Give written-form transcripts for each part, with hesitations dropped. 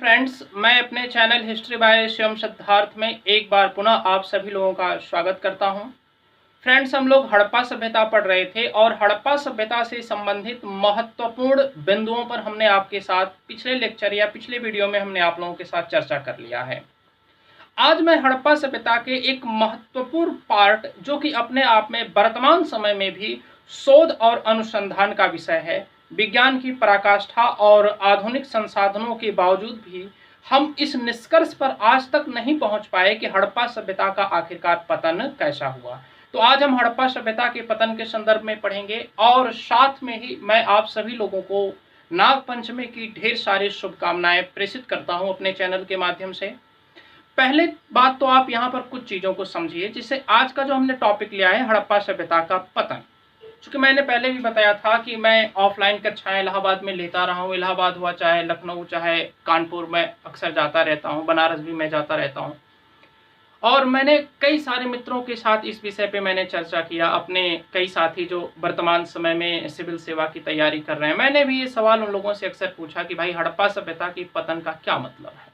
Friends, मैं अपने channel history by Shivam Siddharth में एक बार पुनः आप सभी लोगों का स्वागत करता हूं। फ्रेंड्स, हम लोग हड़प्पा सभ्यता पढ़ रहे थे और हड़प्पा सभ्यता से संबंधित महत्वपूर्ण बिंदुओं पर हमने आपके साथ पिछले लेक्चर या पिछले वीडियो में हमने आप लोगों के साथ चर्चा कर लिया है। आज मैं हड़प्पा सभ्यता के एक महत्वपूर्ण पार्ट, जो कि अपने आप में वर्तमान समय में भी शोध और अनुसंधान का विषय है, विज्ञान की पराकाष्ठा और आधुनिक संसाधनों के बावजूद भी हम इस निष्कर्ष पर आज तक नहीं पहुंच पाए कि हड़प्पा सभ्यता का आखिरकार पतन कैसा हुआ। तो आज हम हड़प्पा सभ्यता के पतन के संदर्भ में पढ़ेंगे और साथ में ही मैं आप सभी लोगों को नाग पंचमी की ढेर सारी शुभकामनाएं प्रेषित करता हूं अपने चैनल के माध्यम से। पहले बात तो आप यहाँ पर कुछ चीज़ों को समझिए, जिससे आज का जो हमने टॉपिक लिया है हड़प्पा सभ्यता का पतन। चूँकि मैंने पहले भी बताया था कि मैं ऑफलाइन कक्षाएं इलाहाबाद में लेता रहा हूँ। इलाहाबाद हुआ चाहे लखनऊ चाहे कानपुर, मैं अक्सर जाता रहता हूँ, बनारस भी मैं जाता रहता हूँ। और मैंने कई सारे मित्रों के साथ इस विषय पे मैंने चर्चा किया। अपने कई साथी जो वर्तमान समय में सिविल सेवा की तैयारी कर रहे हैं, मैंने भी ये सवाल उन लोगों से अक्सर पूछा कि भाई हड़प्पा सभ्यता की पतन का क्या मतलब है।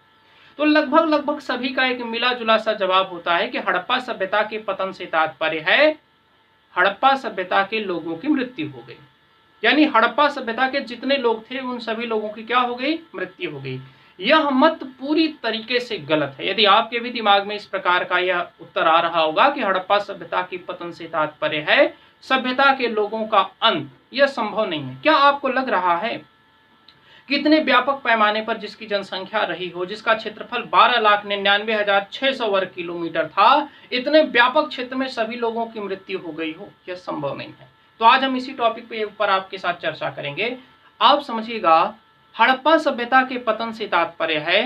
तो लगभग सभी का एक मिला जुला सा जवाब होता है कि हड़प्पा सभ्यता के पतन से तात्पर्य है हड़प्पा सभ्यता के लोगों की मृत्यु हो गई। यानी हड़प्पा सभ्यता के जितने लोग थे उन सभी लोगों की क्या हो गई? मृत्यु हो गई। यह मत पूरी तरीके से गलत है। यदि आपके भी दिमाग में इस प्रकार का यह उत्तर आ रहा होगा कि हड़प्पा सभ्यता की पतन से तात्पर्य है सभ्यता के लोगों का अंत, यह संभव नहीं है। क्या आपको लग रहा है कि इतने व्यापक पैमाने पर जिसकी जनसंख्या रही हो, जिसका क्षेत्रफल 12,99,600 वर्ग किलोमीटर था, इतने व्यापक क्षेत्र में सभी लोगों की मृत्यु हो गई हो? यह संभव नहीं है। तो आज हम इसी टॉपिक पे ऊपर आपके साथ चर्चा करेंगे। आप समझिएगा, हड़प्पा सभ्यता के पतन से तात्पर्य है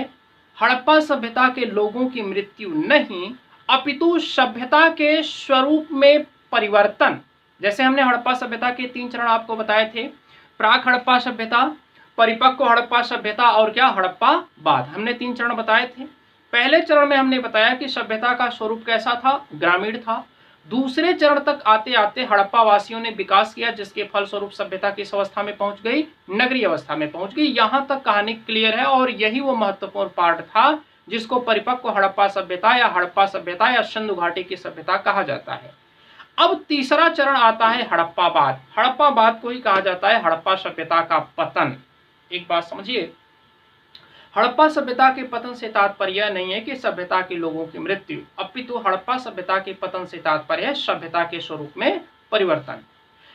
हड़प्पा सभ्यता के लोगों की मृत्यु नहीं, अपितु सभ्यता के स्वरूप में परिवर्तन। जैसे हमने हड़प्पा सभ्यता के 3 चरण आपको बताए थे, प्राक हड़प्पा सभ्यता, परिपक्व हड़प्पा सभ्यता और क्या हड़प्पा बाद। हमने 3 चरण बताए थे। पहले चरण में हमने बताया कि सभ्यता का स्वरूप कैसा था? ग्रामीण था। दूसरे चरण तक आते आते हड़प्पा वासियों ने विकास किया, जिसके फलस्वरूप सभ्यता किस अवस्था में पहुंच गई? नगरीय अवस्था में पहुंच गई। यहां तक कहानी क्लियर है और यही वो महत्वपूर्ण पार्ट था जिसको परिपक्व हड़प्पा सभ्यता या हड़प्पा सभ्यता या सिंधु घाटी की सभ्यता कहा जाता है। अब तीसरा चरण आता है हड़प्पा बाद। हड़प्पा बाद को ही कहा जाता है हड़प्पा सभ्यता का पतन। एक बात समझिए, हड़प्पा सभ्यता के पतन से तात्पर्य नहीं है कि सभ्यता के लोगों की मृत्यु, अपितु हड़प्पा सभ्यता के पतन से तात्पर्य है सभ्यता के स्वरूप में परिवर्तन।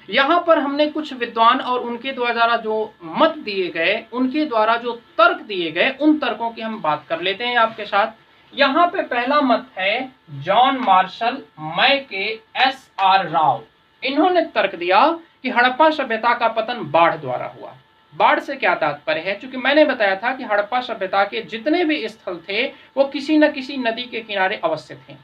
यहाँ पर हमने कुछ विद्वान और उनके द्वारा जो मत दिए गए, उनके द्वारा जो तर्क दिए गए, उन तर्कों की हम बात कर लेते हैं आपके साथ। यहाँ पे पहला मत है जॉन मार्शल मैके SR राव। इन्होंने तर्क दिया कि हड़प्पा सभ्यता का पतन बाढ़ द्वारा हुआ। बाढ़ से क्या तात्पर्य है? क्योंकि मैंने बताया था कि हड़प्पा सभ्यता के जितने भी स्थल थे वो किसी न किसी नदी के किनारे अवश्य थे।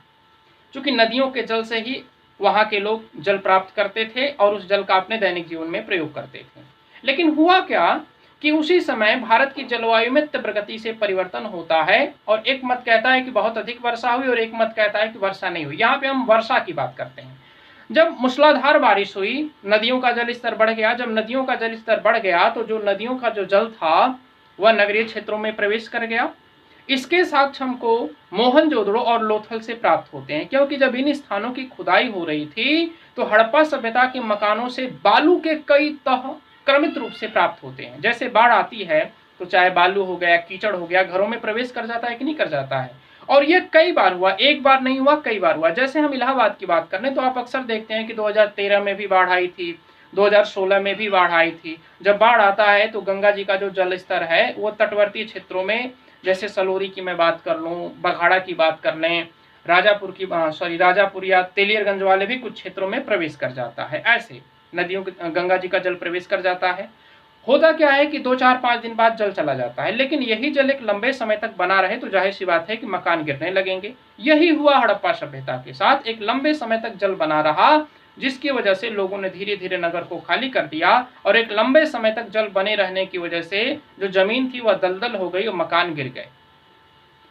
क्योंकि नदियों के जल से ही वहां के लोग जल प्राप्त करते थे और उस जल का अपने दैनिक जीवन में प्रयोग करते थे। लेकिन हुआ क्या कि उसी समय भारत की जलवायु में तीव्र गति से परिवर्तन होता है और एक मत कहता है कि बहुत अधिक वर्षा हुई और एक मत कहता है कि वर्षा नहीं हुई। यहाँ पे हम वर्षा की बात करते हैं। जब मूसलाधार बारिश हुई, नदियों का जल स्तर बढ़ गया। जब नदियों का जल स्तर बढ़ गया तो जो नदियों का जो जल था वह नगरीय क्षेत्रों में प्रवेश कर गया। इसके साक्ष्य हमको मोहनजोदड़ो और लोथल से प्राप्त होते हैं, क्योंकि जब इन स्थानों की खुदाई हो रही थी तो हड़प्पा सभ्यता के मकानों से बालू के कई तह क्रमित रूप से प्राप्त होते हैं। जैसे बाढ़ आती है तो चाहे बालू हो गया, कीचड़ हो गया, घरों में प्रवेश कर जाता है कि नहीं कर जाता है। और ये कई बार हुआ, एक बार नहीं हुआ, कई बार हुआ। जैसे हम इलाहाबाद की बात कर लें तो आप अक्सर देखते हैं कि 2013 में भी बाढ़ आई थी, 2016 में भी बाढ़ आई थी। जब बाढ़ आता है तो गंगा जी का जो जल स्तर है वो तटवर्ती क्षेत्रों में, जैसे सलोरी की मैं बात कर लूँ, बघाड़ा की बात कर लें, राजापुर या तेलियरगंज वाले भी कुछ क्षेत्रों में प्रवेश कर जाता है। ऐसे नदियों गंगा जी का जल प्रवेश कर जाता है। होता क्या है कि 2, 4, 5 दिन बाद जल चला जाता है, लेकिन यही जल एक लंबे समय तक बना रहे तो जाहिर सी बात है कि मकान गिरने लगेंगे। यही हुआ हड़प्पा सभ्यता के साथ। एक लंबे समय तक जल बना रहा, जिसकी वजह से लोगों ने धीरे धीरे नगर को खाली कर दिया और एक लंबे समय तक जल बने रहने की वजह से जो जमीन थी वह दलदल हो गई और मकान गिर गए।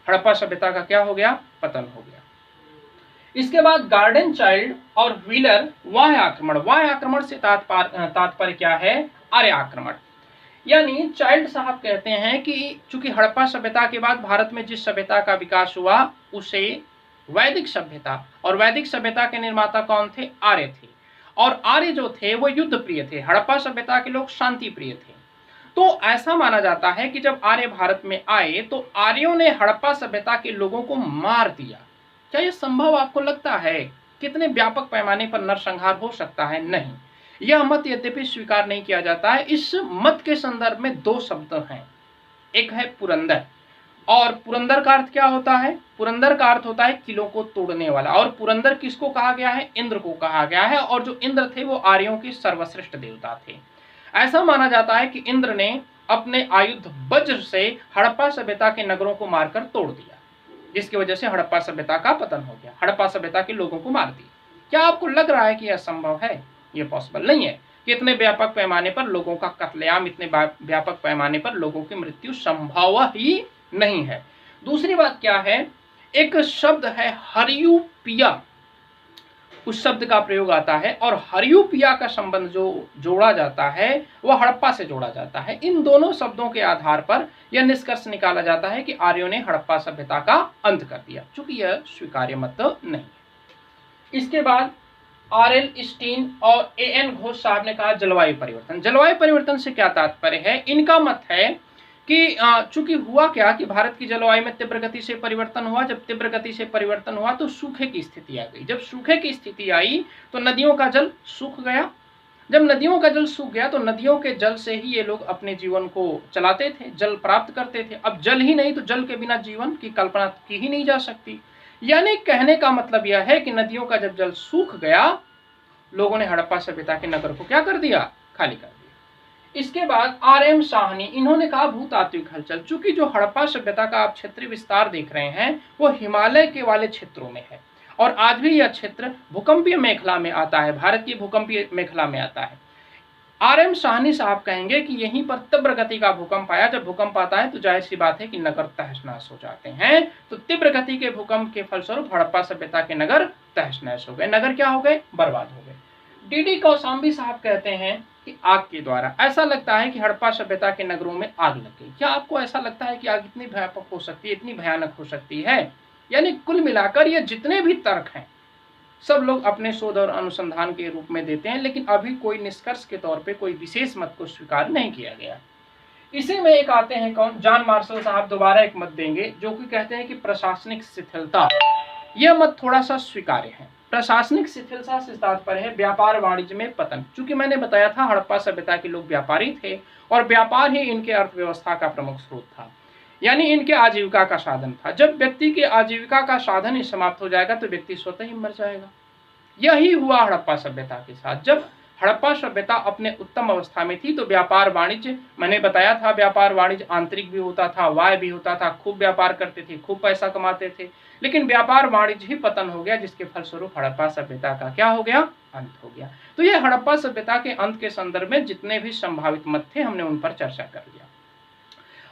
हड़प्पा सभ्यता का क्या हो गया? पतन हो गया। इसके बाद गार्डन चाइल्ड और व्हीलर वाह्य आक्रमण। वाह्य आक्रमण से तात्पर्य क्या है? आर्य आक्रमण। यानी चाइल्ड साहब कहते हैं कि चूंकि हड़प्पा सभ्यता के बाद भारत में जिस सभ्यता का विकास हुआ उसे वैदिक सभ्यता, और वैदिक सभ्यता के निर्माता कौन थे? आर्य थे। और आर्य जो थे वो युद्ध प्रिय थे, हड़प्पा सभ्यता के लोग शांति प्रिय थे। तो ऐसा माना जाता है कि जब आर्य भारत में आए तो आर्यों ने हड़प्पा सभ्यता के लोगों को मार दिया। क्या यह संभव आपको लगता है? कितने व्यापक पैमाने पर नरसंहार हो सकता है? नहीं, यह मत यद्यपि स्वीकार नहीं किया जाता है। इस मत के संदर्भ में दो शब्द हैं, एक है पुरंदर, और पुरंदर का अर्थ क्या होता है? पुरंदर का अर्थ होता है किलों को तोड़ने वाला। और पुरंदर किसको कहा गया है? इंद्र को कहा गया है। और जो इंद्र थे वो आर्यों के सर्वश्रेष्ठ देवता थे। ऐसा माना जाता है कि इंद्र ने अपने आयुध वज्र से हड़प्पा सभ्यता के नगरों को मारकर तोड़ दिया, जिसकी वजह से हड़प्पा सभ्यता का पतन हो गया, हड़प्पा सभ्यता के लोगों को मार दिया। क्या आपको लग रहा है कि यह संभव है? यह पॉसिबल नहीं है कि इतने व्यापक पैमाने पर लोगों का कत्लेआम, इतने व्यापक पैमाने पर लोगों की मृत्यु संभव ही नहीं है। दूसरी बात क्या है? एक शब्द है हरियूपिया, उस शब्द का प्रयोग आता है, और हरियूपिया का संबंध जो जोड़ा जाता है वह हड़प्पा से जोड़ा जाता है। इन दोनों शब्दों के आधार पर यह निष्कर्ष निकाला जाता है कि आर्यों ने हड़प्पा सभ्यता का अंत कर दिया, चूंकि यह स्वीकार्य मत नहीं है। इसके बाद आर.एल. स्टीन और ए.एन. घोष साहब ने कहा जलवायु परिवर्तन। जलवायु परिवर्तन से क्या तात्पर्य है? इनका मत है कि चूंकि हुआ क्या कि भारत की जलवायु में तीव्र गति से परिवर्तन हुआ। जब तीव्र गति से परिवर्तन हुआ तो सूखे की स्थिति आ गई। जब सूखे की स्थिति आई तो नदियों का जल सूख गया। जब नदियों का जल सूख गया तो नदियों के जल से ही ये लोग अपने जीवन को चलाते थे, जल प्राप्त करते थे। अब जल ही नहीं तो जल के बिना जीवन की कल्पना की ही नहीं जा सकती। यानी कहने का मतलब यह है कि नदियों का जब जल सूख गया, लोगों ने हड़प्पा सभ्यता के नगर को क्या कर दिया? खाली कर दिया। इसके बाद आर.एम. साहनी, इन्होंने कहा भूतात्विक हलचल। चूंकि जो हड़प्पा सभ्यता का आप क्षेत्रीय विस्तार देख रहे हैं वो हिमालय के वाले क्षेत्रों में है, और आज भी यह क्षेत्र भूकंपीय मेखला में आता है, भारत की भूकंपीय मेखला में आता है। आर.एम. साहनी साहब कहेंगे कि यहीं पर तीव्र गति का भूकंप आया। जब भूकंप आता है तो जाहिर सी बात है कि नगर तहस नहस हो जाते हैं। तो तीव्र गति के भूकंप के फलस्वरूप हड़प्पा सभ्यता के नगर तहस नहस हो गए। नगर क्या हो गए? बर्बाद हो गए। डी.डी. कौशाम्बी साहब कहते हैं कि आग के द्वारा। ऐसा लगता है कि हड़प्पा सभ्यता के नगरों में आग लग गई। क्या आपको ऐसा लगता है कि आग इतनी व्यापक हो सकती है, इतनी भयानक हो सकती है? यानी कुल मिलाकर ये जितने भी तर्क हैं सब लोग अपने शोध और अनुसंधान के रूप में देते हैं, लेकिन अभी कोई निष्कर्ष के तौर पे कोई विशेष मत को स्वीकार नहीं किया गया। इसी में एक आते हैं कौन? जॉन मार्शल साहब दोबारा एक मत देंगे जो कि कहते हैं कि प्रशासनिक शिथिलता। यह मत थोड़ा सा स्वीकार्य है। प्रशासनिक शिथिलता से तात्पर्य है व्यापार वाणिज्य में पतन। चूंकि मैंने बताया था हड़प्पा सभ्यता के लोग व्यापारी थे और व्यापार ही इनके अर्थव्यवस्था का प्रमुख स्रोत था, यानी इनके आजीविका का साधन था। जब व्यक्ति की आजीविका का साधन ही समाप्त हो जाएगा तो व्यक्ति स्वतः ही मर जाएगा। यही हुआ हड़प्पा सभ्यता के साथ। जब हड़प्पा सभ्यता अपने उत्तम अवस्था में थी तो व्यापार वाणिज्य, मैंने बताया था व्यापार वाणिज्य आंतरिक भी होता था, बाह्य भी होता था, खूब व्यापार करते थे, खूब पैसा कमाते थे। लेकिन व्यापार वाणिज्य ही पतन हो गया, जिसके फलस्वरूप हड़प्पा सभ्यता का क्या हो गया? अंत हो गया। तो ये हड़प्पा सभ्यता के अंत के संदर्भ में जितने भी संभावित मत थे हमने उन पर चर्चा कर लिया।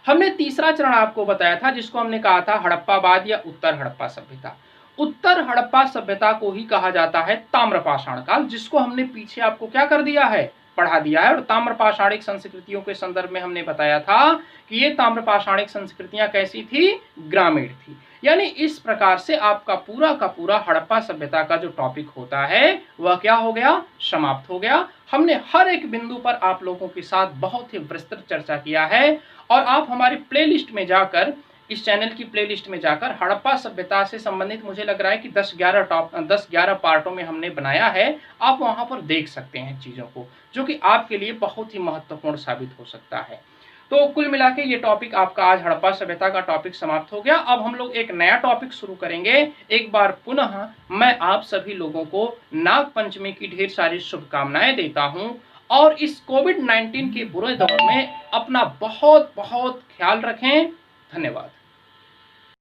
हमने तीसरा चरण आपको बताया था जिसको हमने कहा था हड़प्पावाद या उत्तर हड़प्पा सभ्यता। उत्तर हड़प्पा सभ्यता को ही कहा जाता है ताम्रपाषाण काल, जिसको हमने पीछे आपको क्या कर दिया है? पढ़ा दिया है। और ताम्रपाषाणिक संस्कृतियों के संदर्भ में हमने बताया था कि ये ताम्रपाषाणिक संस्कृतियां कैसी थी? ग्रामीण थी। यानी इस प्रकार से आपका पूरा का पूरा हड़प्पा सभ्यता का जो टॉपिक होता है वह क्या हो गया? समाप्त हो गया। हमने हर एक बिंदु पर आप लोगों के साथ बहुत ही विस्तृत चर्चा किया है, और आप हमारी प्लेलिस्ट में जाकर, इस चैनल की प्लेलिस्ट में जाकर हड़प्पा सभ्यता से संबंधित मुझे लग रहा है कि 10-11 पार्टों में हमने बनाया है। आप वहां पर देख सकते हैं चीज़ों को, जो कि आपके लिए बहुत ही महत्वपूर्ण साबित हो सकता है। तो कुल मिला के ये टॉपिक आपका आज हड़प्पा सभ्यता का टॉपिक समाप्त हो गया। अब हम लोग एक नया टॉपिक शुरू करेंगे। एक बार पुनः मैं आप सभी लोगों को नाग पंचमी की ढेर सारी शुभकामनाएं देता हूं, और इस कोविड-19 के बुरे दौर में अपना बहुत बहुत ख्याल रखें। धन्यवाद।